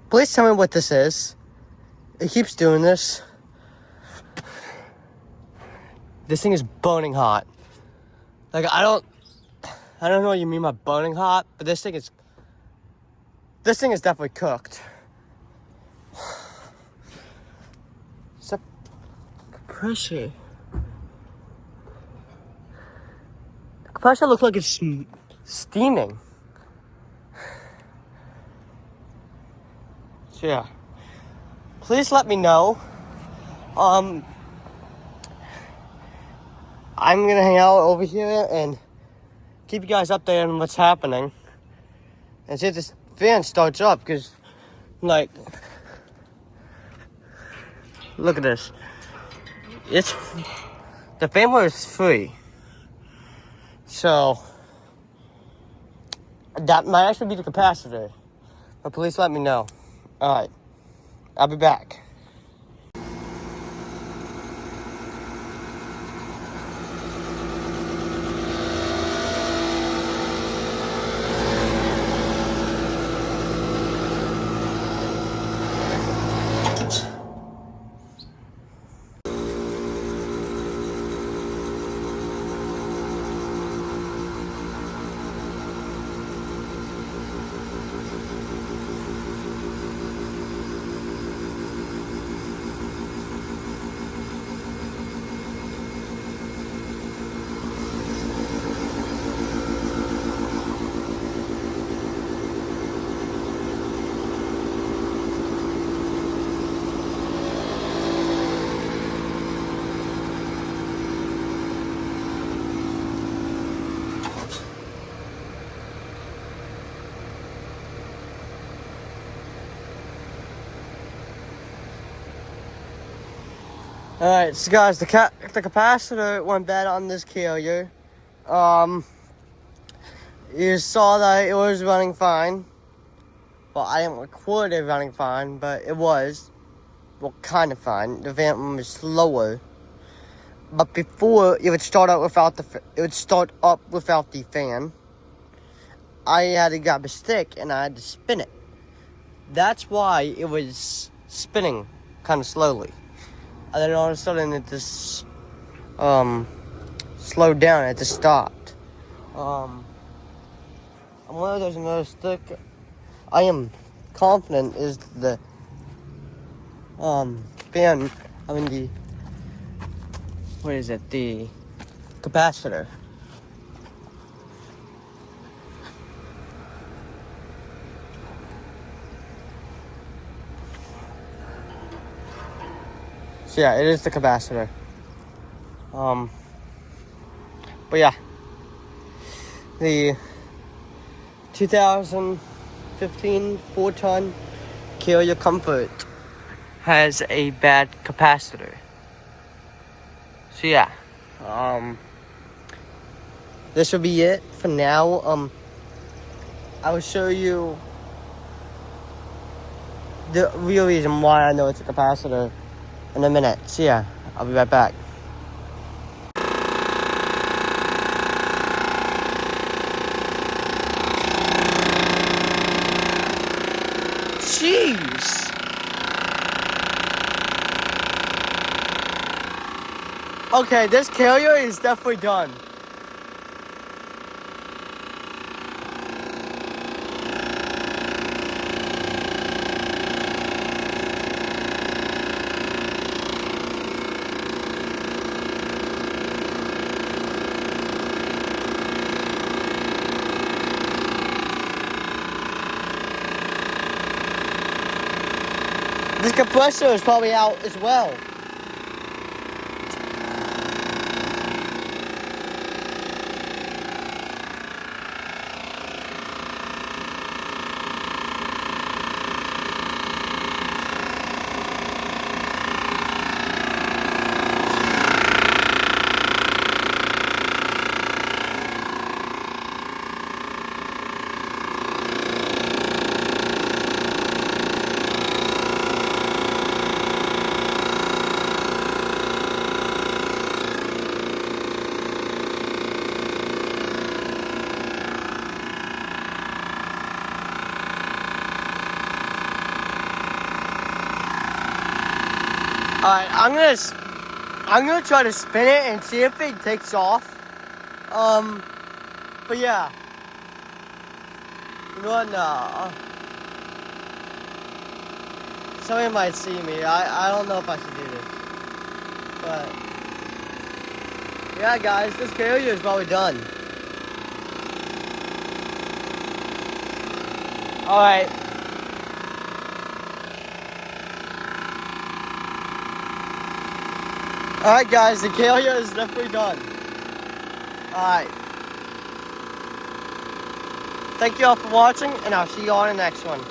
Please tell me what this is. It keeps doing this. This thing is burning hot. Like, I don't know what you mean by burning hot, but this thing is definitely cooked. Stop compressor. The compressor looks like it's steaming. So yeah, please let me know. I'm gonna hang out over here and keep you guys updated on what's happening. And see if this fan starts up, because, like, look at this. The fan motor is free. So, that might actually be the capacitor. But please let me know. Alright, I'll be back. Alright, so guys, the capacitor went bad on this carrier. You saw that it was running fine. Well, I didn't record it running fine, but it was. Well, kind of fine. The fan was slower. But before it would start up without the fan, I had to grab a stick and I had to spin it. That's why it was spinning kind of slowly. And then all of a sudden it just slowed down. It just stopped. I'm one of those another stick. I am confident is the fan. I mean the the capacitor. So yeah, it is the capacitor. But yeah, the 2015 4-ton Carrier Comfort has a bad capacitor. So yeah, this will be it for now. I will show you the real reason why I know it's a capacitor in a minute. So yeah, I'll be right back. Jeez. Okay, this carrier is definitely done. This compressor is probably out as well. Alright, I'm gonna try to spin it and see if it takes off. But yeah. You know what? No. Somebody might see me. I don't know if I should do this. But yeah, guys, this failure is probably done. Alright. Alright, guys, the failure is definitely done. Alright. Thank you all for watching, and I'll see you all in the next one.